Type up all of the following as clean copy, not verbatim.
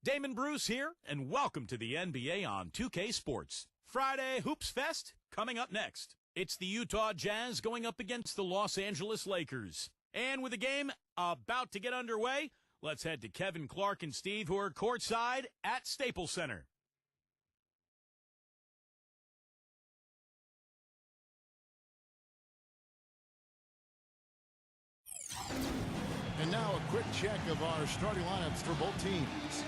Damon Bruce here, and welcome to the NBA on 2K Sports. Friday Hoops Fest coming up next. It's the Utah Jazz going up against the Los Angeles Lakers. And with the game about to get underway, let's head to Kevin, Clark, and Steve, who are courtside at Staples Center. And now a quick check of our starting lineups for both teams.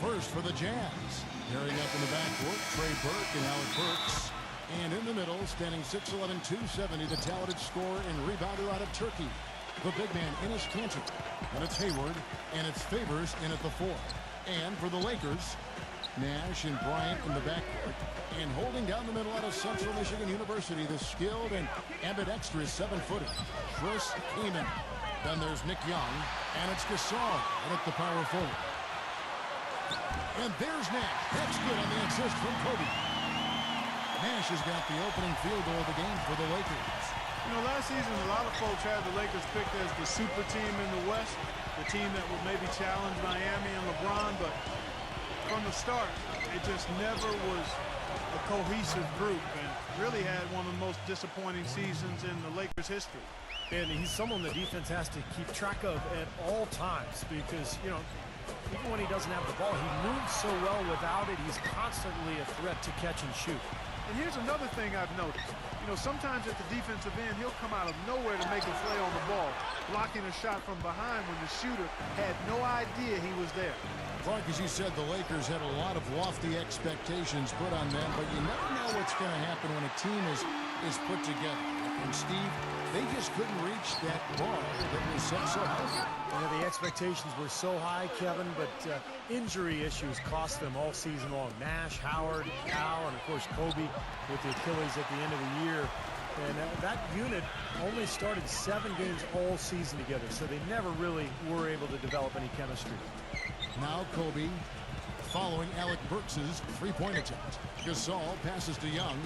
First for the Jazz. Pairing up in the backcourt, Trey Burke and Alec Burks. And in the middle, standing 6'11", 270, the talented scorer and rebounder out of Turkey, the big man, Enes Kanter. And it's Hayward, and it's Favors in at the 4. And for the Lakers, Nash and Bryant in the backcourt. And holding down the middle out of Central Michigan University, the skilled and ambidextrous 7-footer, Chris Kaman. Then there's Nick Young, and it's Gasol at the power forward. And there's Nash. That's good on the assist from Kobe. Nash has got the opening field goal of the game for the Lakers. You know, last season, a lot of folks had the Lakers picked as the super team in the West, the team that would maybe challenge Miami and LeBron, but from the start, it just never was a cohesive group and really had one of the most disappointing seasons in the Lakers' history. And he's someone the defense has to keep track of at all times because, you know, even when he doesn't have the ball, he moves so well without it. He's constantly a threat to catch and shoot. And here's another thing I've noticed. You know, sometimes at the defensive end, he'll come out of nowhere to make a play on the ball, blocking a shot from behind when the shooter had no idea he was there. Clark, as you said, the Lakers had a lot of lofty expectations put on them, but you never know what's going to happen when a team is put together. And Steve, they just couldn't reach that bar that was set so high. Yeah, the expectations were so high, Kevin, but injury issues cost them all season long. Nash, Howard, Al, and of course Kobe with the Achilles at the end of the year. And that unit only started 7 games all season together, so they never really were able to develop any chemistry. Now Kobe following Alec Burks' three-point attempt. Gasol passes to Young.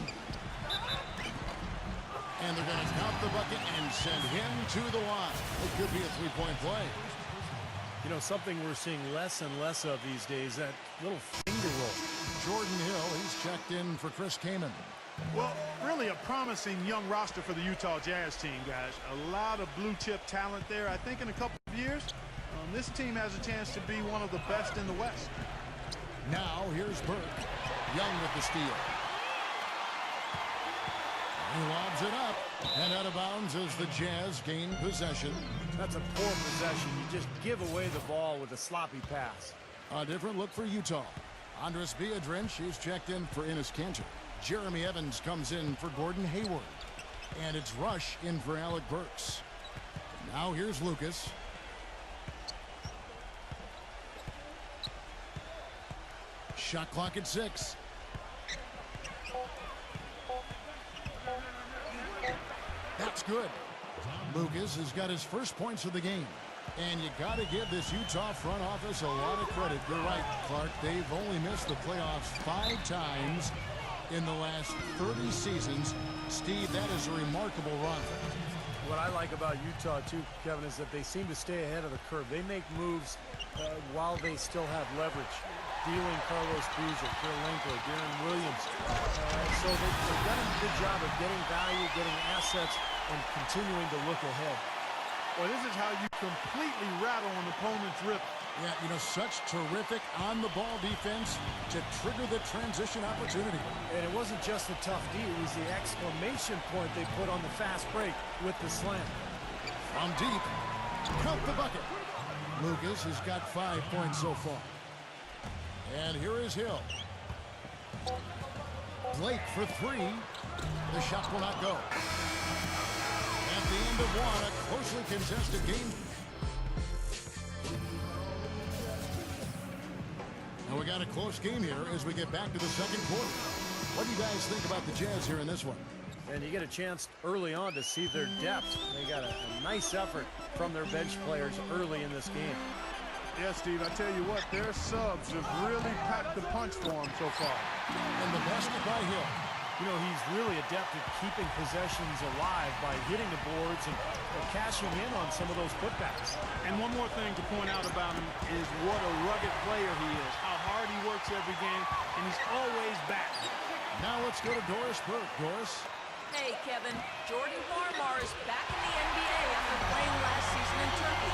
And they're going to count the bucket and send him to the line. It could be a three-point play. You know, something we're seeing less and less of these days, that little finger roll. Jordan Hill, he's checked in for Chris Kaman. Well, really a promising young roster for the Utah Jazz team, guys. A lot of blue-chip talent there. I think in a couple of years, this team has a chance to be one of the best in the West. Now, here's Burke. Young with the steal. He lobs it up, and out of bounds as the Jazz gain possession. That's a poor possession. You just give away the ball with a sloppy pass. A different look for Utah. Andres Biedrins is checked in for Enes Kanter. Jeremy Evans comes in for Gordon Hayward. And it's Rush in for Alec Burks. Now here's Lucas. Shot clock at 6. That's good. Lucas has got his first points of the game. And you got to give this Utah front office a lot of credit. You're right, Clark. They've only missed the playoffs 5 times in the last 30 seasons. Steve, that is a remarkable run. What I like about Utah, too, Kevin, is that they seem to stay ahead of the curve. They make moves while they still have leverage. Dealing Carlos Boozer, Kirilenko, Darren Williams. So they've done a good job of getting value, getting assets, and continuing to look ahead. Well, this is how you completely rattle an opponent's rip. Yeah, you know, such terrific on-the-ball defense to trigger the transition opportunity. And it wasn't just the tough D, it was the exclamation point they put on the fast break with the slam. From deep, count the bucket. Lucas has got 5 points so far. And here is Hill. Blake for 3. The shot will not go. At the end of one, a closely contested game. And we got a close game here as we get back to the second quarter. What do you guys think about the Jazz here in this one? And you get a chance early on to see their depth. They got a nice effort from their bench players early in this game. Yeah, Steve, I tell you what, their subs have really packed the punch for them so far. And the basket by Hill. You know, he's really adept at keeping possessions alive by hitting the boards and cashing in on some of those putbacks. And one more thing to point out about him is what a rugged player he is, how hard he works every game, and he's always back. Now let's go to Doris Burke. Doris? Hey, Kevin. Jordan Marmar is back in the NBA after playing last season in Turkey.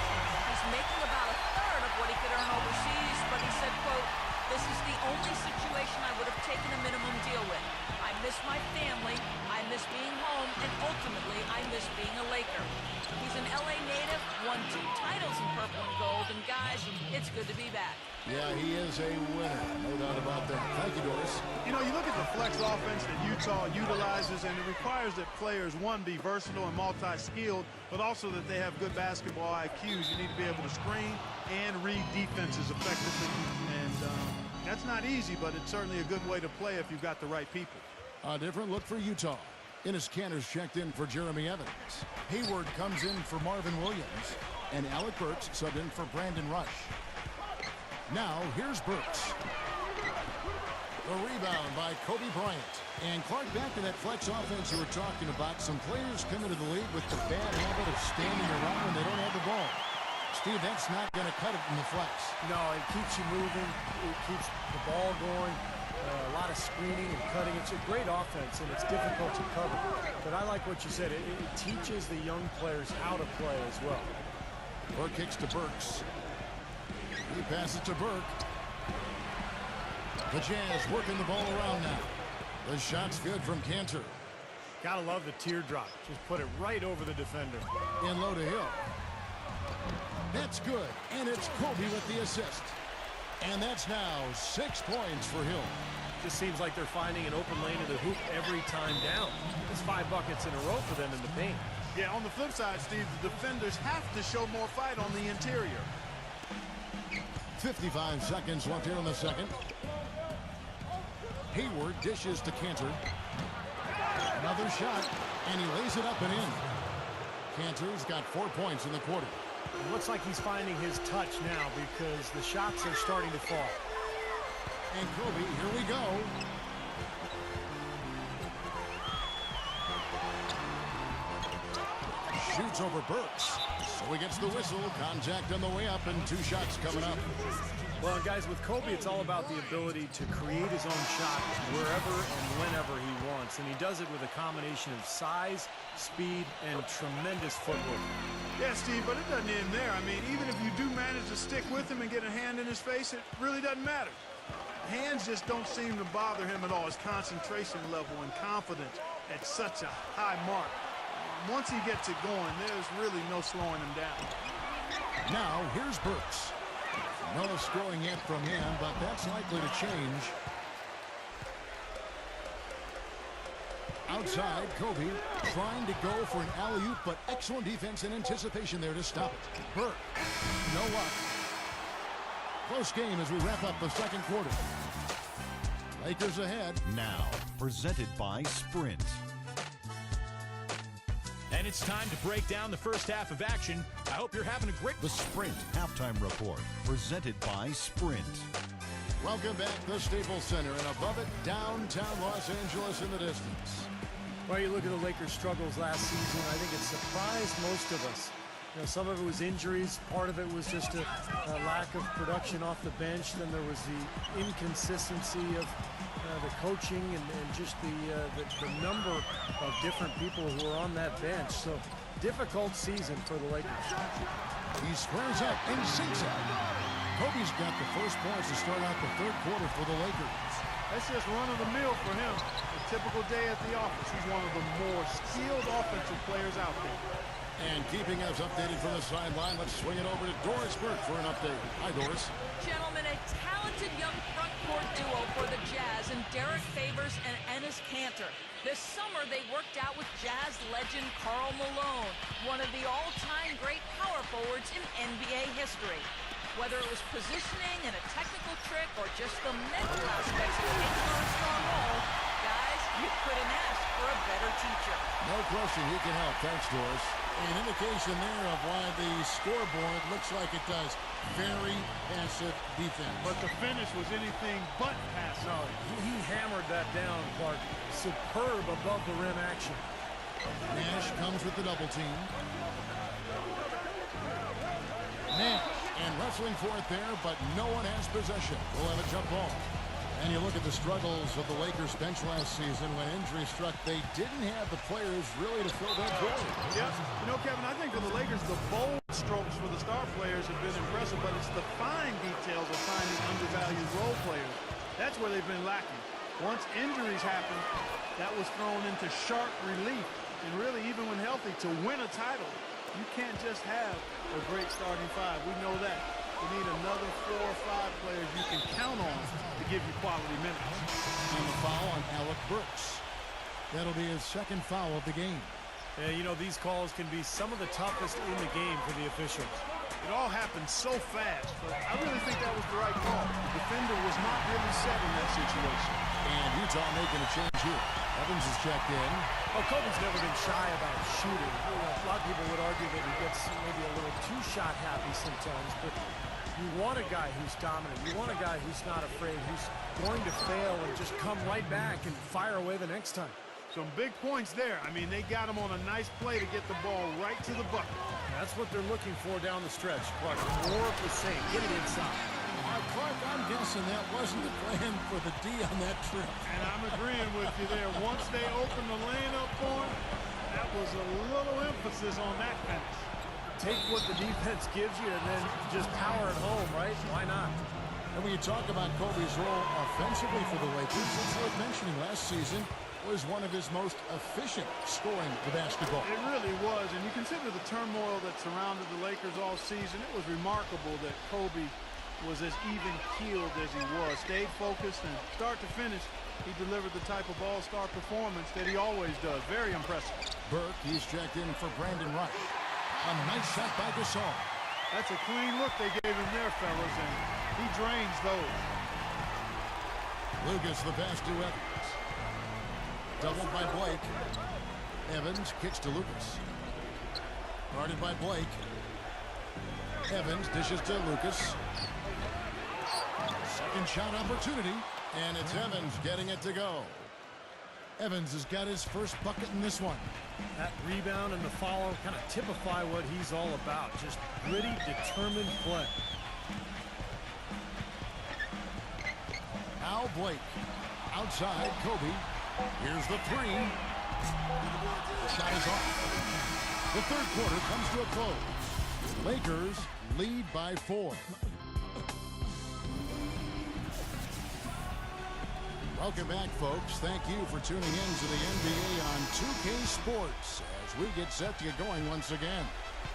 He's making about a third of what he could earn overseas, but he said, quote, "This is the only situation I would have taken a minimum deal with. I miss my family, I miss being home, and ultimately, I miss being a Laker." He's an LA native, won 2 titles in purple and gold, and guys, it's good to be back. Yeah, he is a winner. No doubt about that. Thank you, Doris. You know, you look at the flex offense that Utah utilizes, and it requires that players, one, be versatile and multi-skilled, but also that they have good basketball IQs. You need to be able to screen and read defenses effectively, and that's not easy, but it's certainly a good way to play if you've got the right people. A different look for Utah. Enes Kanter's checked in for Jeremy Evans. Hayward comes in for Marvin Williams. And Alec Burks subbed in for Brandon Rush. Now, here's Burks. The rebound by Kobe Bryant. And Clark, back to that flex offense you were talking about. Some players come into the league with the bad habit of standing around when they don't have the ball. Steve, that's not going to cut it in the flex. No, it keeps you moving. It keeps the ball going. A lot of screening and cutting. It's a great offense, and it's difficult to cover. But I like what you said. It teaches the young players how to play as well. Burke kicks to Burks. He passes to Burke. The Jazz working the ball around now. The shot's good from Kanter. Gotta love the teardrop. Just put it right over the defender. In low to Hill. That's good. And it's Kobe with the assist. And that's now 6 points for Hill. Just seems like they're finding an open lane to the hoop every time down. It's 5 buckets in a row for them in the paint. Yeah, on the flip side, Steve, the defenders have to show more fight on the interior. 55 seconds left here in the second. Hayward dishes to Kanter. Another shot, and he lays it up and in. Kanter's got 4 points in the quarter. It looks like he's finding his touch now because the shots are starting to fall. And Kobe, here we go. Shoots over Burks. So he gets the whistle. Contact on the way up and 2 shots coming up. Well, guys, with Kobe, it's all about the ability to create his own shot wherever and whenever he wants. And he does it with a combination of size, speed, and tremendous footwork. Yeah, Steve, but it doesn't end there. I mean, even if you do manage to stick with him and get a hand in his face, it really doesn't matter. Hands just don't seem to bother him at all. His concentration level and confidence at such a high mark. Once he gets it going, there's really no slowing him down. Now, here's Burks. No scoring yet from him, but that's likely to change. Outside, Kobe trying to go for an alley-oop, but excellent defense and anticipation there to stop it. Burke, no luck. Close game as we wrap up the second quarter. Lakers ahead. Now, presented by Sprint. And it's time to break down the first half of action. I hope you're having a great... The Sprint Halftime Report, presented by Sprint. Welcome back to the Staples Center, and above it, downtown Los Angeles in the distance. Well, you look at the Lakers' struggles last season. I think it surprised most of us. You know, some of it was injuries. Part of it was just a lack of production off the bench. Then there was the inconsistency of the coaching and just the number of different people who were on that bench. So, difficult season for the Lakers. He squares up and sinks it. Kobe's got the first points to start out the third quarter for the Lakers. That's just run-of-the-mill for him. A typical day at the office. He's one of the more skilled offensive players out there. And keeping us updated from the sideline, let's swing it over to Doris Burke for an update. Hi, Doris. Gentlemen, a talented young front court duo for the Jazz in Derek Favors and Enes Kanter. This summer, they worked out with Jazz legend Karl Malone, one of the all-time great power forwards in NBA history. Whether it was positioning and a technical trick or just the mental aspects of taking on a strong role, guys, you couldn't ask for a better teacher. No question he can help. Thanks, Doris. An indication there of why the scoreboard looks like it does. Very passive defense. But the finish was anything but passive. No, he hammered that down, Clark. Superb above the rim action. Nash comes with the double team. Nash and wrestling for it there, but no one has possession. We'll have a jump ball. And you look at the struggles of the Lakers bench last season when injury struck. They didn't have the players really to fill that void. Yes. You know, Kevin, I think for the Lakers, the bold strokes for the star players have been impressive, but it's the fine details of finding undervalued role players. That's where they've been lacking. Once injuries happen, that was thrown into sharp relief. And really, even when healthy, to win a title, you can't just have a great starting five. We know that. You need another 4 or 5 players you can count on to give you quality minutes. And the foul on Alec Burks. That'll be his second foul of the game. And, you know, these calls can be some of the toughest in the game for the officials. It all happened so fast, but I really think that was the right call. The defender was not really set in that situation. And Utah making a change here. Evans is checked in. Well, Kobe's never been shy about shooting. You know, a lot of people would argue that he gets maybe a little too shot happy sometimes, but you want a guy who's dominant. You want a guy who's not afraid, who's going to fail and just come right back and fire away the next time. Some big points there. I mean, they got him on a nice play to get the ball right to the bucket. That's what they're looking for down the stretch, Clark. More of the same. Get it inside. Clark, I'm guessing that wasn't the plan for the D on that trip. And I'm agreeing with you there. Once they opened the lane up for him, that was a little emphasis on that finish. Take what the defense gives you and then just power it home, right? Why not? And when you talk about Kobe's role offensively for the Lakers, it's worth mentioning last season was one of his most efficient scoring the basketball. It really was, and you consider the turmoil that surrounded the Lakers all season. It was remarkable that Kobe was as even-keeled as he was, stayed focused, and start to finish, he delivered the type of all-star performance that he always does. Very impressive. Burke, he's checked in for Brandon Rush. A nice shot by Gasol. That's a clean look they gave him there, fellas, and he drains those. Lucas, the pass to Evans. Doubled by Blake. Evans kicks to Lucas. Guarded by Blake. Evans dishes to Lucas. Second shot opportunity, and it's Evans getting it to go. Evans has got his first bucket in this one. That rebound and the follow kind of typify what he's all about. Just gritty, determined play. Now Blake. Outside, Kobe. Here's the three. The shot is off. The third quarter comes to a close. Lakers lead by 4. Welcome back, folks. Thank you for tuning in to the NBA on 2K Sports as we get set to get going once again.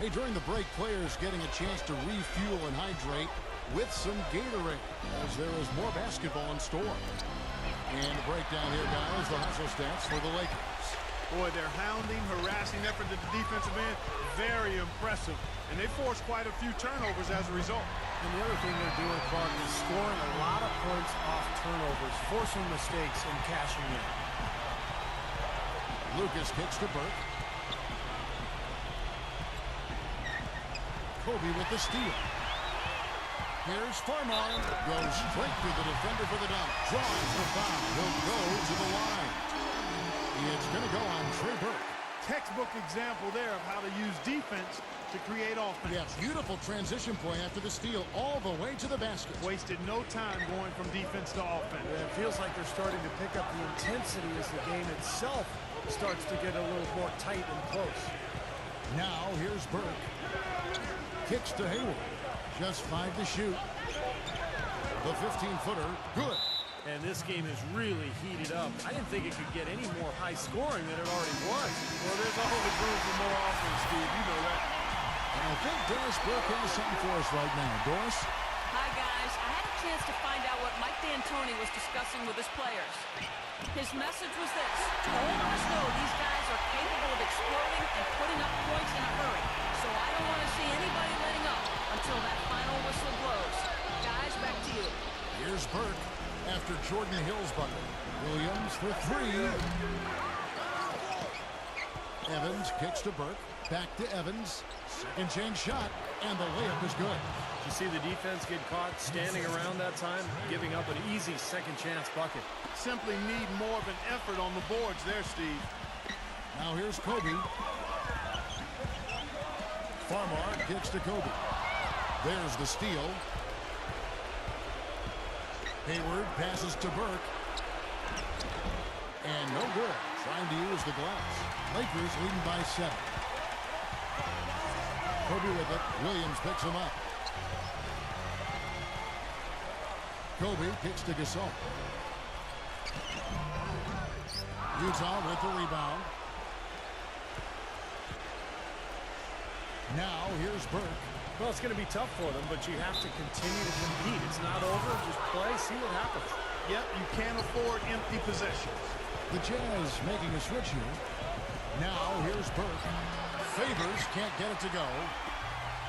Hey, during the break, players getting a chance to refuel and hydrate with some Gatorade as there is more basketball in store. And the breakdown here, guys, the hustle stats for the Lakers. Boy, their hounding, harassing effort at the defensive end, very impressive. And they forced quite a few turnovers as a result. And the other thing they're doing, Clark, is scoring a lot of points off turnovers, forcing mistakes and cashing in. Lucas kicks to Burke. Kobe with the steal. Here's Farmar. Goes straight to the defender for the dunk. Draws the foul. He'll go to the line. It's going to go on Trey Burke. Textbook example there of how to use defense to create offense. Yeah, beautiful transition play after the steal all the way to the basket. Wasted no time going from defense to offense. Yeah, it feels like they're starting to pick up the intensity as the game itself starts to get a little more tight and close. Now here's Burke. Kicks to Hayward. Just 5 to shoot. The 15-footer, good. And this game is really heated up. I didn't think it could get any more high scoring than it already was. Well, there's always room for more offense, Steve. You know that. And I think Doris Burke has something for us right now. Doris? Hi, guys. I had a chance to find out what Mike D'Antoni was discussing with his players. His message was this: all of us know these guys are capable of exploding and putting up points in a hurry. So I don't want to see anybody letting up until that final whistle blows. Guys, back to you. Here's Burke after Jordan Hill's bucket. Williams for 3. Evans kicks to Burke. Back to Evans. Second chance shot. And the layup is good. You see the defense get caught standing around that time, giving up an easy second chance bucket. Simply need more of an effort on the boards there, Steve. Now here's Kobe. Farmar kicks to Kobe. There's the steal. Hayward passes to Burke. And no good. Trying to use the glass. Lakers leading by 7. Kobe with it. Williams picks him up. Kobe kicks to Gasol. Utah with the rebound. Now here's Burke. Well, it's going to be tough for them, but you have to continue to compete. It's not over. Just play, see what happens. Yep, you can't afford empty possessions. The Jazz making a switch here. Now here's Burke. Favors can't get it to go.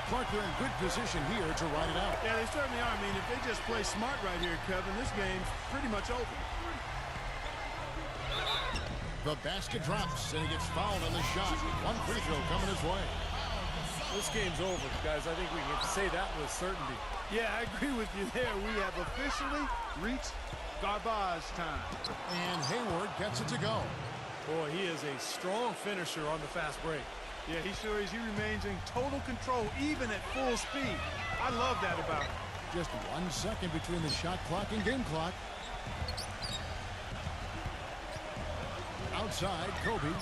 Clark, they're in good position here to ride it out. Yeah, they certainly are. I mean, if they just play smart right here, Kevin, this game's pretty much over. The basket drops, and he gets fouled on the shot. One free throw coming his way. This game's over, guys. I think we can say that with certainty. Yeah, I agree with you there. We have officially reached garbage time. And Hayward gets it to go. Boy, he is a strong finisher on the fast break. Yeah, he sure is. He remains in total control, even at full speed. I love that about him. Just 1 second between the shot clock and game clock. Outside, Kobe.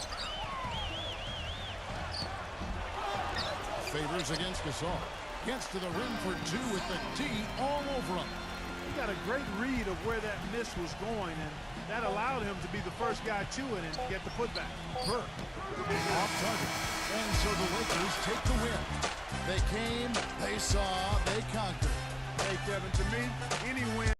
Favors against Gasol. Gets to the rim for 2 with the T all over him. He got a great read of where that miss was going, and that allowed him to be the first guy to it and get the putback. Burke off target. And so the Lakers take the win. They came, they saw, they conquered. Hey, Kevin, to me, any win